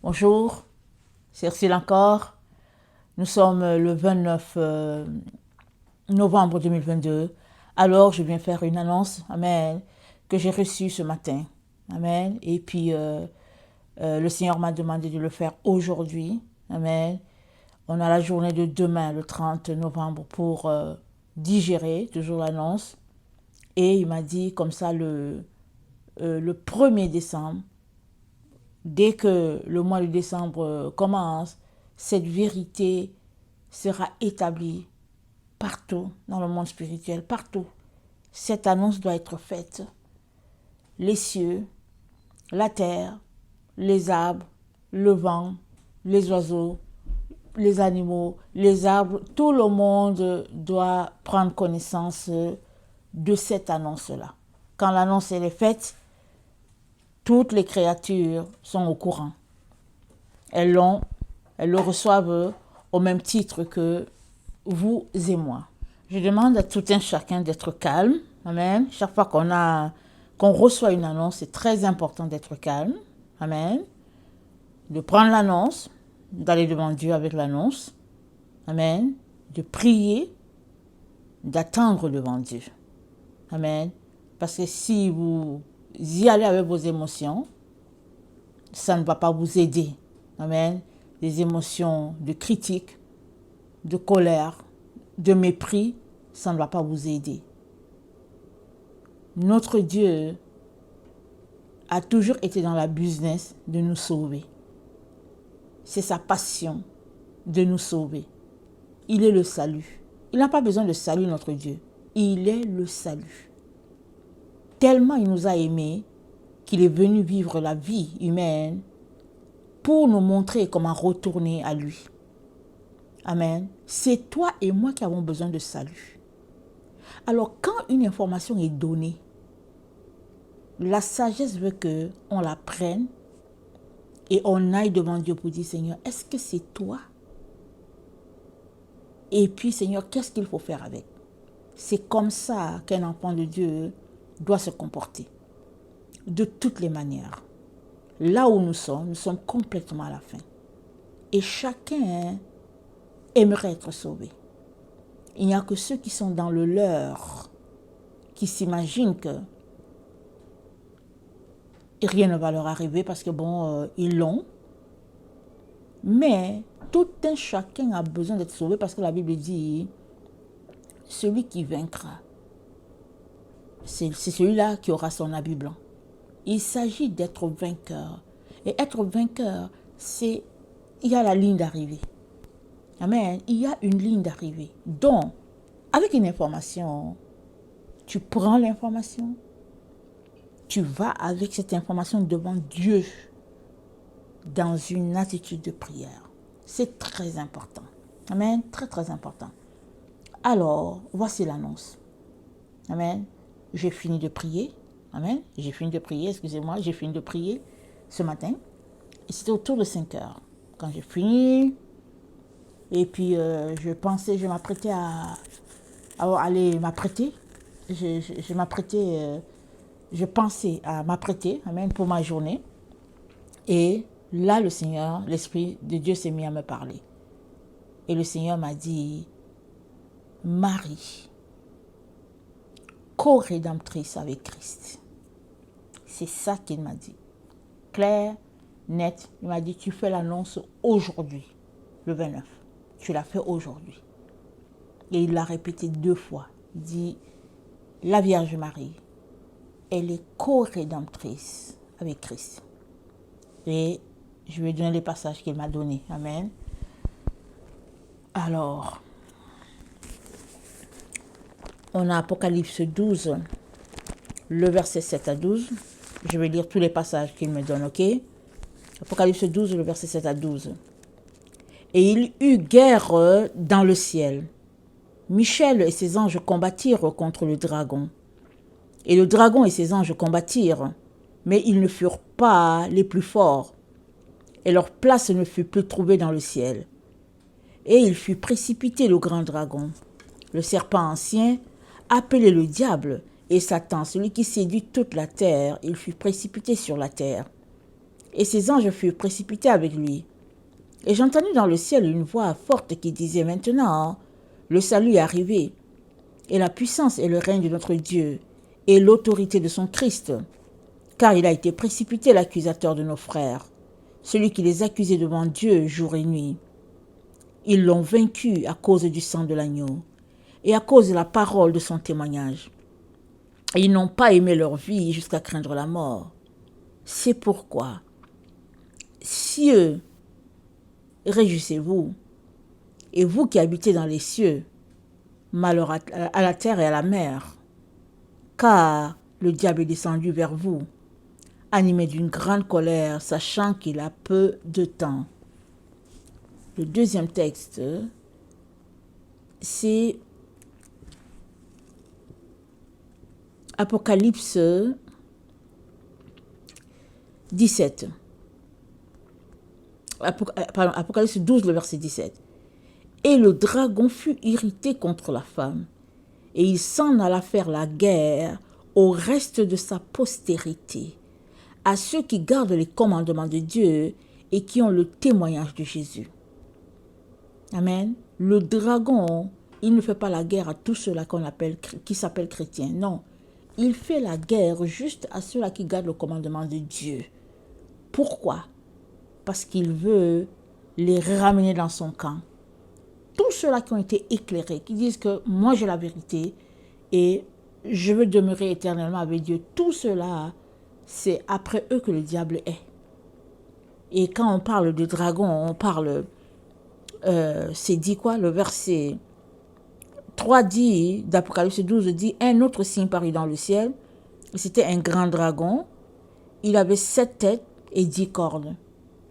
Bonjour, c'est Ursule encore. Nous sommes le 29 novembre 2022. Alors, je viens faire une annonce, amen, que j'ai reçue ce matin. Amen. Et puis, le Seigneur m'a demandé de le faire aujourd'hui. Amen. On a la journée de demain, le 30 novembre, pour digérer, toujours l'annonce. Et il m'a dit comme ça le 1er décembre, dès que le mois de décembre commence, cette vérité sera établie partout dans le monde spirituel, partout. Cette annonce doit être faite. Les cieux, la terre, les arbres, le vent, les oiseaux, les animaux, les arbres, tout le monde doit prendre connaissance de cette annonce-là. Quand l'annonce est faite, toutes les créatures sont au courant. Elles le reçoivent au même titre que vous et moi. Je demande à tout un chacun d'être calme. Amen. Chaque fois qu'on reçoit une annonce, c'est très important d'être calme. Amen. De prendre l'annonce, d'aller devant Dieu avec l'annonce. Amen. De prier, d'attendre devant Dieu. Amen. Parce que si vous y allez avec vos émotions, ça ne va pas vous aider. Amen. Des émotions de critique, de colère, de mépris, ça ne va pas vous aider. Notre Dieu a toujours été dans la business de nous sauver. C'est sa passion de nous sauver. Il est le salut. Il n'a pas besoin de salut, notre Dieu. Il est le salut. Tellement il nous a aimés qu'il est venu vivre la vie humaine pour nous montrer comment retourner à lui. Amen. C'est toi et moi qui avons besoin de salut. Alors, quand une information est donnée, la sagesse veut qu'on la prenne et on aille devant Dieu pour dire, Seigneur, est-ce que c'est toi? Et puis, Seigneur, qu'est-ce qu'il faut faire avec? C'est comme ça qu'un enfant de Dieu doit se comporter. De toutes les manières. Là où nous sommes complètement à la fin. Et chacun aimerait être sauvé. Il n'y a que ceux qui sont dans le leur, qui s'imaginent que rien ne va leur arriver parce que ils l'ont. Mais tout un chacun a besoin d'être sauvé parce que la Bible dit, celui qui vaincra, c'est celui-là qui aura son habit blanc. Il s'agit d'être vainqueur. Et être vainqueur, il y a la ligne d'arrivée. Amen. Il y a une ligne d'arrivée. Donc, avec une information, tu prends l'information, tu vas avec cette information devant Dieu dans une attitude de prière. C'est très important. Amen. Très, très important. Alors, voici l'annonce. Amen. J'ai fini de prier. Amen. J'ai fini de prier, excusez-moi, j'ai fini de prier ce matin. Et c'était autour de 5 heures. Quand j'ai fini, et puis je m'apprêtais à aller m'apprêter. Je pensais à m'apprêter, amen, pour ma journée. Et là, le Seigneur, l'Esprit de Dieu s'est mis à me parler. Et le Seigneur m'a dit, Marie, co-rédemptrice avec Christ. C'est ça qu'il m'a dit. Clair, net, il m'a dit, tu fais l'annonce aujourd'hui, le 29. Tu l'as fait aujourd'hui. Et il l'a répété 2 fois. Il dit, la Vierge Marie, elle est co-rédemptrice avec Christ. Et je vais donner les passages qu'il m'a donnés. Amen. Alors, on a Apocalypse 12, le verset 7 à 12. Je vais lire tous les passages qu'il me donne, ok? Apocalypse 12, le verset 7 à 12. Et il eut guerre dans le ciel. Michel et ses anges combattirent contre le dragon. Et le dragon et ses anges combattirent, mais ils ne furent pas les plus forts. Et leur place ne fut plus trouvée dans le ciel. Et il fut précipité le grand dragon, le serpent ancien, appelé le diable et Satan, celui qui séduit toute la terre. Il fut précipité sur la terre. et ses anges furent précipités avec lui. Et j'entendis dans le ciel une voix forte qui disait: Maintenant, le salut est arrivé, et la puissance et le règne de notre Dieu, et l'autorité de son Christ. Car il a été précipité l'accusateur de nos frères, celui qui les accusait devant Dieu jour et nuit. Ils l'ont vaincu à cause du sang de l'agneau, et à cause de la parole de son témoignage. Et ils n'ont pas aimé leur vie jusqu'à craindre la mort. C'est pourquoi, cieux, réjouissez-vous, et vous qui habitez dans les cieux, malheur à la terre et à la mer, car le diable est descendu vers vous, animé d'une grande colère, sachant qu'il a peu de temps. Le deuxième texte, c'est Apocalypse 17. Apocalypse 12, le verset 17. Et le dragon fut irrité contre la femme, et il s'en alla faire la guerre au reste de sa postérité, à ceux qui gardent les commandements de Dieu et qui ont le témoignage de Jésus. Amen. Le dragon, il ne fait pas la guerre à tous ceux-là qui s'appellent chrétiens. Non, il fait la guerre juste à ceux-là qui gardent le commandement de Dieu. Pourquoi? Parce qu'il veut les ramener dans son camp. Tous ceux-là qui ont été éclairés, qui disent que moi j'ai la vérité et je veux demeurer éternellement avec Dieu, tout cela, c'est après eux que le diable est. Et quand on parle de dragon, on parle, c'est dit quoi? Le verset 3 dit, d'Apocalypse 12 dit, un autre signe parut dans le ciel, c'était un grand dragon, il avait 7 têtes et 10 cornes.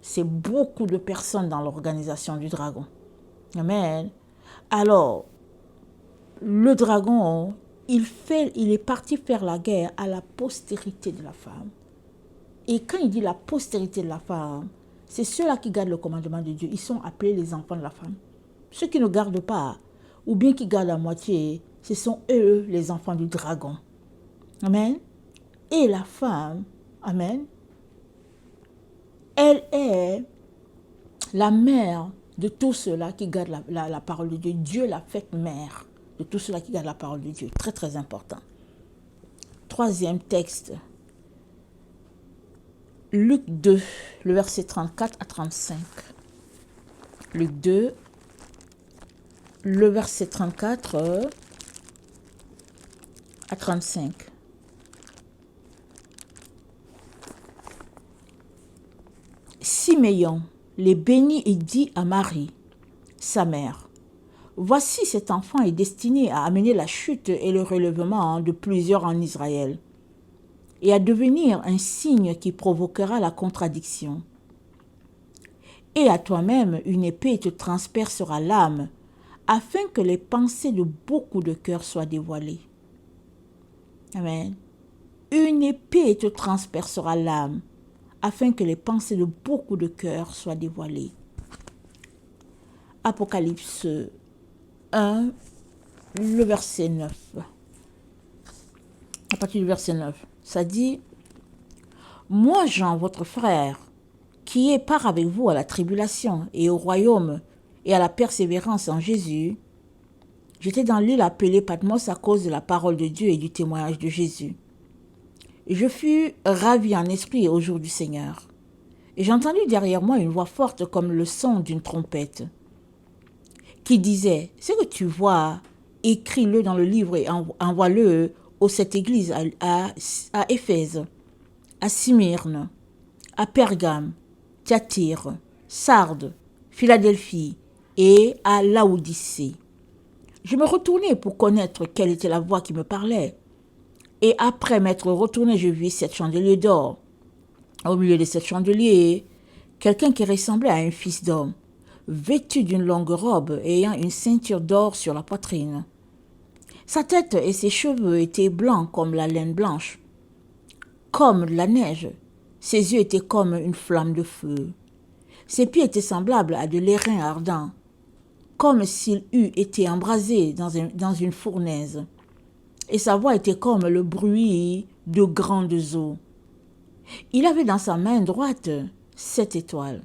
C'est beaucoup de personnes dans l'organisation du dragon. Amen. Alors, le dragon, il est parti faire la guerre à la postérité de la femme. Et quand il dit la postérité de la femme, c'est ceux-là qui gardent le commandement de Dieu. Ils sont appelés les enfants de la femme. Ceux qui ne gardent pas, ou bien qui gardent à moitié, ce sont eux les enfants du dragon. Amen. Et la femme, amen, elle est la mère de tous ceux-là qui gardent la parole de Dieu. Dieu l'a faite mère de tous ceux-là qui gardent la parole de Dieu. Très, très important. Troisième texte. Luc 2, le verset 34 à 35. Luc 2, le verset 34 à 35. Siméon les bénit et dit à Marie, sa mère, « Voici cet enfant est destiné à amener la chute et le relèvement de plusieurs en Israël, et à devenir un signe qui provoquera la contradiction. Et à toi-même une épée te transpercera l'âme, afin que les pensées de beaucoup de cœurs soient dévoilées. » Amen. Une épée te transpercera l'âme, afin que les pensées de beaucoup de cœurs soient dévoilées. Apocalypse 1, le verset 9. À partir du verset 9, ça dit, « Moi, Jean, votre frère, qui est part avec vous à la tribulation et au royaume et à la persévérance en Jésus, j'étais dans l'île appelée Patmos à cause de la parole de Dieu et du témoignage de Jésus. Je fus ravi en esprit au jour du Seigneur. Et j'entendis derrière moi une voix forte comme le son d'une trompette, qui disait, « Ce que tu vois, écris-le dans le livre et envoie-le aux 7 églises à Éphèse, à Smyrne, à Pergame, Thyatire, Sardes, Philadelphie et à Laodicée. » Je me retournai pour connaître quelle était la voix qui me parlait. Et après m'être retourné, je vis 7 chandeliers d'or. Au milieu de 7 chandeliers, quelqu'un qui ressemblait à un fils d'homme, vêtu d'une longue robe et ayant une ceinture d'or sur la poitrine. Sa tête et ses cheveux étaient blancs comme la laine blanche, comme de la neige. Ses yeux étaient comme une flamme de feu. Ses pieds étaient semblables à de l'airain ardent, comme s'il eût été embrasé dans une fournaise. Et sa voix était comme le bruit de grandes eaux. Il avait dans sa main droite 7 étoiles.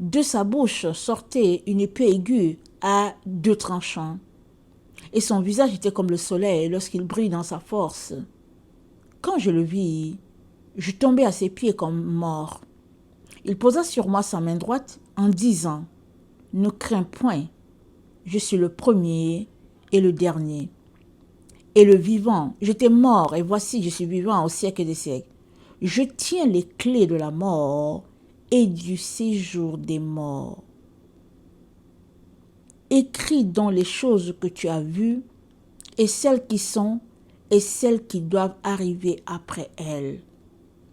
De sa bouche sortait une épée aiguë à 2 tranchants. Et son visage était comme le soleil lorsqu'il brille dans sa force. Quand je le vis, je tombai à ses pieds comme mort. Il posa sur moi sa main droite en disant, « Ne crains point, je suis le premier et le dernier. Et le vivant, j'étais mort et voici je suis vivant au siècle des siècles. Je tiens les clés de la mort et du séjour des morts. Écris donc les choses que tu as vues et celles qui sont et celles qui doivent arriver après elles. »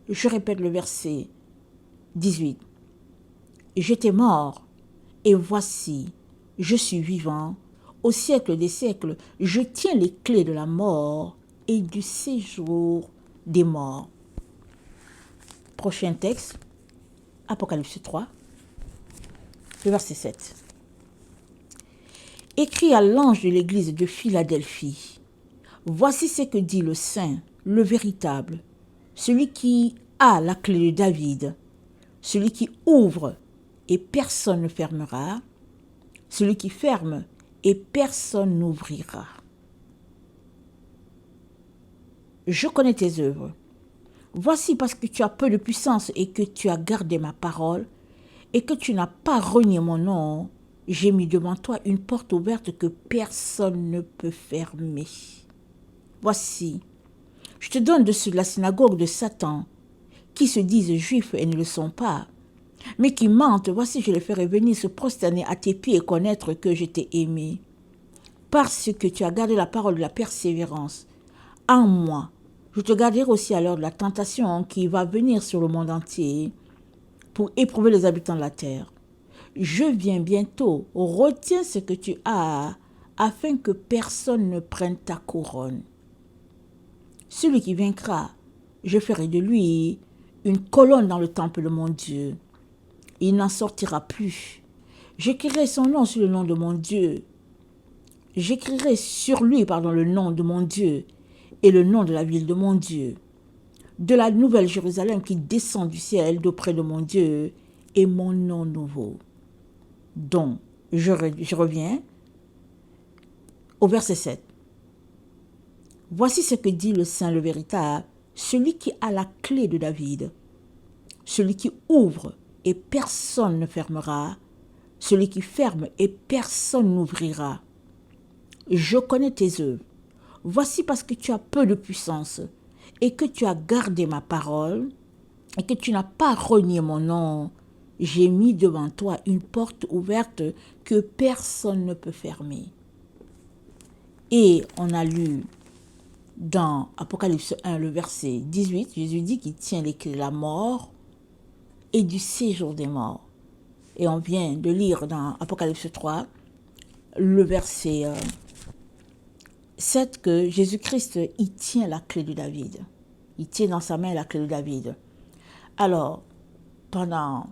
Je répète le verset 18. J'étais mort et voici, je suis vivant. Au siècle des siècles, je tiens les clés de la mort et du séjour des morts. Prochain texte, Apocalypse 3, le verset 7. Écrit à l'ange de l'église de Philadelphie, voici ce que dit le Saint, le véritable, celui qui a la clé de David, celui qui ouvre et personne ne fermera, celui qui ferme et personne n'ouvrira. Je connais tes œuvres. Voici parce que tu as peu de puissance et que tu as gardé ma parole et que tu n'as pas renié mon nom, j'ai mis devant toi une porte ouverte que personne ne peut fermer. Voici, je te donne de ceux de la synagogue de Satan, qui se disent juifs et ne le sont pas, mais qui mentent. Voici, je les ferai venir se prosterner à tes pieds et connaître que je t'ai aimé. Parce que tu as gardé la parole de la persévérance en moi, je te garderai aussi à l'heure de la tentation qui va venir sur le monde entier pour éprouver les habitants de la terre. Je viens bientôt, retiens ce que tu as, afin que personne ne prenne ta couronne. Celui qui vaincra, je ferai de lui une colonne dans le temple de mon Dieu. Il n'en sortira plus. J'écrirai son nom sur le nom de mon Dieu. J'écrirai sur lui, le nom de mon Dieu et le nom de la ville de mon Dieu, de la nouvelle Jérusalem qui descend du ciel d'auprès de mon Dieu et mon nom nouveau. Donc, je reviens au verset 7. Voici ce que dit le Saint, le véritable, celui qui a la clé de David, celui qui ouvre et personne ne fermera, celui qui ferme et personne n'ouvrira. Je connais tes œuvres. Voici parce que tu as peu de puissance et que tu as gardé ma parole et que tu n'as pas renié mon nom, j'ai mis devant toi une porte ouverte que personne ne peut fermer. Et on a lu dans Apocalypse 1, le verset 18, Jésus dit qu'il tient les clés de la mort et du séjour des morts. Et on vient de lire dans Apocalypse 3, le verset 7, que Jésus-Christ, il tient la clé de David. Il tient dans sa main la clé de David. Alors, pendant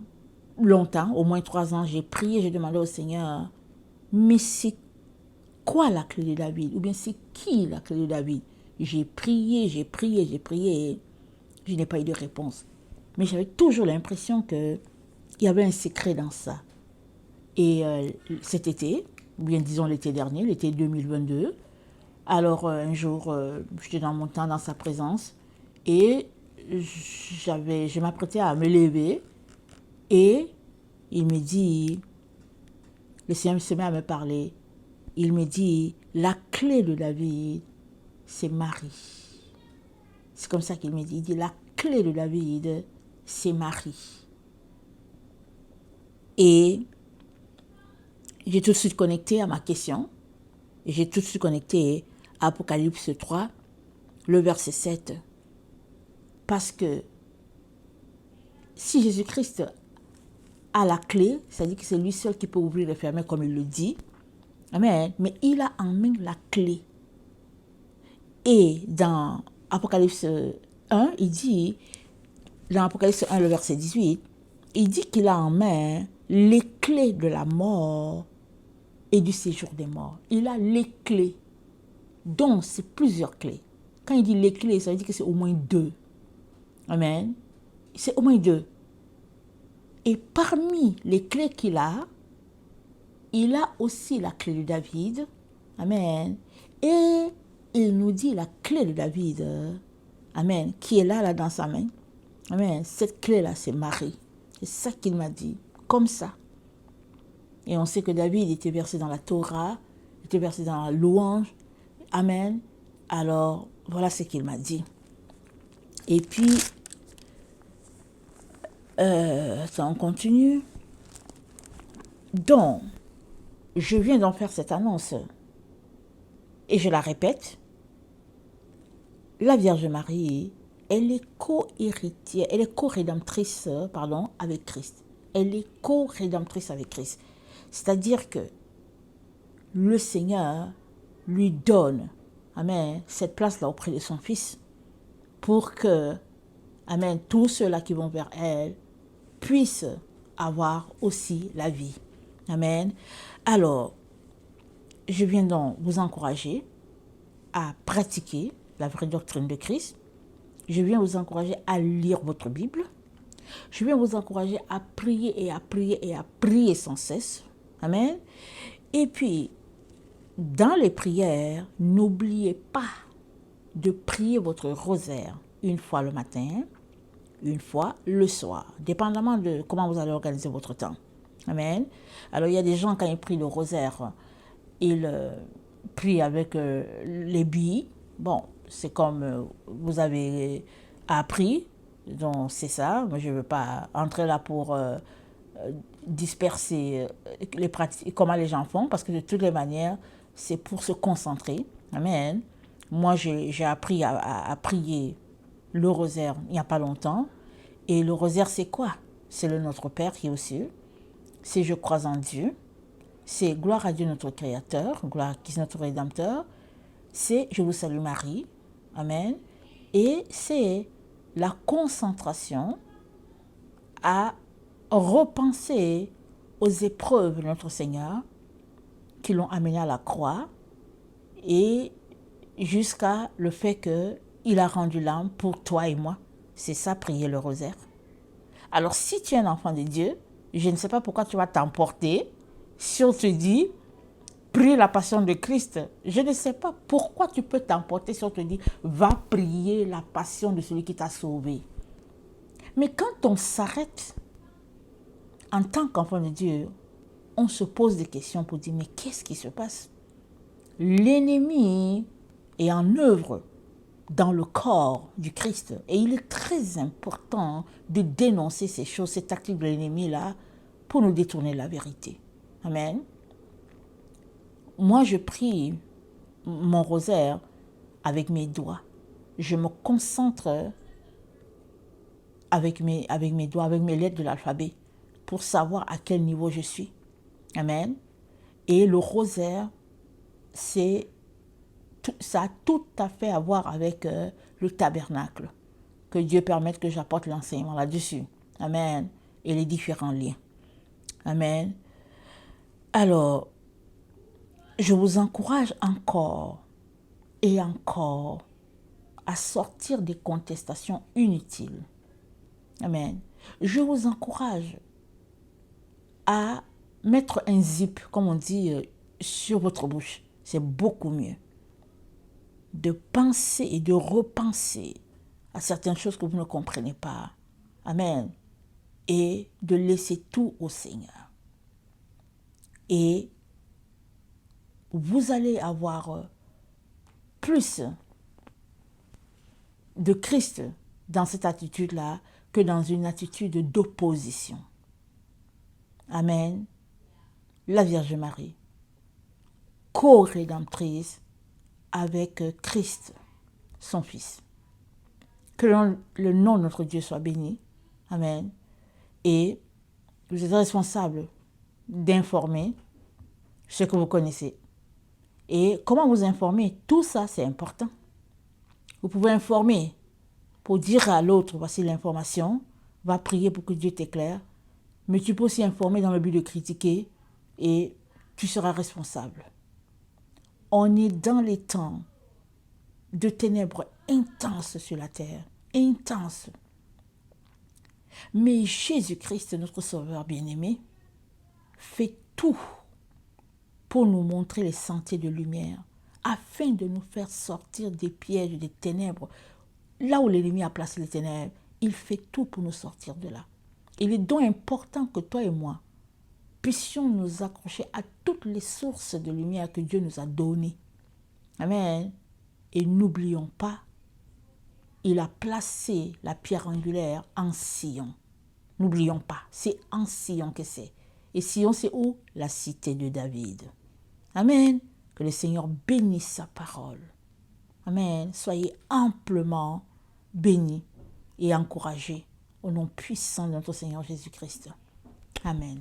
longtemps, au moins 3 ans, j'ai prié, j'ai demandé au Seigneur, mais c'est quoi la clé de David? Ou bien c'est qui la clé de David? J'ai prié, je n'ai pas eu de réponse. Mais j'avais toujours l'impression qu'il y avait un secret dans ça. Et cet été, ou bien disons l'été dernier, l'été 2022, alors un jour, j'étais dans mon temps dans sa présence et je m'apprêtais à me lever et il me dit, le Seigneur se met à me parler, il me dit, la clé de David, c'est Marie. C'est comme ça qu'il me dit, il dit, la clé de David, c'est Marie. Et j'ai tout de suite connecté à ma question, et j'ai tout de suite connecté à Apocalypse 3, le verset 7. Parce que si Jésus-Christ a la clé, c'est-à-dire que c'est lui seul qui peut ouvrir et fermer comme il le dit, amen, mais il a en main la clé. Et dans Apocalypse 1, il dit, dans Apocalypse 1, le verset 18, il dit qu'il a en main les clés de la mort et du séjour des morts. Il a les clés. Donc, c'est plusieurs clés. Quand il dit les clés, ça veut dire que c'est au moins 2. Amen. C'est au moins 2. Et parmi les clés qu'il a aussi la clé de David. Amen. Et il nous dit la clé de David. Amen. Qui est là dans sa main. Amen. Cette clé-là, c'est Marie. C'est ça qu'il m'a dit. Comme ça. Et on sait que David était versé dans la Torah, était versé dans la louange. Amen. Alors, voilà ce qu'il m'a dit. Et puis, ça on continue. Donc, je viens d'en faire cette annonce. Et je la répète. La Vierge Marie, elle est co-héritière, elle est co-rédemptrice, avec Christ. Elle est co-rédemptrice avec Christ. C'est-à-dire que le Seigneur lui donne, amen, cette place-là auprès de son Fils pour que, amen, tous ceux-là qui vont vers elle puissent avoir aussi la vie. Amen. Alors, je viens donc vous encourager à pratiquer la vraie doctrine de Christ. Je viens vous encourager à lire votre Bible. Je viens vous encourager à prier et à prier et à prier sans cesse. Amen. Et puis, dans les prières, n'oubliez pas de prier votre rosaire une fois le matin, une fois le soir, dépendamment de comment vous allez organiser votre temps. Amen. Alors, il y a des gens, quand ils prient le rosaire, ils prient avec les billes. Bon, c'est comme vous avez appris, donc c'est ça. Moi, je ne veux pas entrer là pour disperser les pratiques, comment les gens font, parce que de toutes les manières, c'est pour se concentrer. Amen. Moi, j'ai appris à prier le rosaire il n'y a pas longtemps. Et le rosaire, c'est quoi? C'est le Notre Père qui est aux cieux. C'est je crois en Dieu. C'est gloire à Dieu notre Créateur, gloire à Christ notre Rédempteur. C'est je vous salue Marie. Amen. Et c'est la concentration à repenser aux épreuves de notre Seigneur qui l'ont amené à la croix et jusqu'à le fait qu'il a rendu l'âme pour toi et moi. C'est ça, prier le rosaire. Alors, si tu es un enfant de Dieu, je ne sais pas pourquoi tu vas t'emporter si on te dit prie la passion de Christ. Je ne sais pas pourquoi tu peux t'emporter si on te dit va prier la passion de celui qui t'a sauvé. Mais quand on s'arrête en tant qu'enfant de Dieu, on se pose des questions pour dire mais qu'est-ce qui se passe? L'ennemi est en œuvre dans le corps du Christ. Et il est très important de dénoncer ces choses, ces tactiques de l'ennemi-là, pour nous détourner de la vérité. Amen. Moi, je prie mon rosaire avec mes doigts. Je me concentre avec mes doigts, avec mes lettres de l'alphabet, pour savoir à quel niveau je suis. Amen. Et le rosaire, ça a tout à fait à voir avec le tabernacle. Que Dieu permette que j'apporte l'enseignement là-dessus. Amen. Et les différents liens. Amen. Alors, je vous encourage encore et encore à sortir des contestations inutiles. Amen. Je vous encourage à mettre un zip, comme on dit, sur votre bouche. C'est beaucoup mieux. De penser et de repenser à certaines choses que vous ne comprenez pas. Amen. Et de laisser tout au Seigneur. Et vous allez avoir plus de Christ dans cette attitude-là que dans une attitude d'opposition. Amen. La Vierge Marie, co-rédemptrice avec Christ, son Fils. Que le nom de notre Dieu soit béni. Amen. Et vous êtes responsable d'informer ce que vous connaissez. Et comment vous informer, tout ça, c'est important. Vous pouvez informer pour dire à l'autre, voici l'information, va prier pour que Dieu t'éclaire. Mais tu peux aussi informer dans le but de critiquer et tu seras responsable. On est dans les temps de ténèbres intenses sur la terre. Intenses. Mais Jésus-Christ, notre Sauveur bien-aimé, fait tout pour nous montrer les sentiers de lumière, afin de nous faire sortir des pièges, des ténèbres. Là où l'ennemi a placé les ténèbres, il fait tout pour nous sortir de là. Il est donc important que toi et moi puissions nous accrocher à toutes les sources de lumière que Dieu nous a données. Amen. Et n'oublions pas, il a placé la pierre angulaire en Sion. N'oublions pas, c'est en Sion que c'est. Et Sion, c'est où? La cité de David. Amen. Que le Seigneur bénisse sa parole. Amen. Soyez amplement bénis et encouragés au nom puissant de notre Seigneur Jésus-Christ. Amen.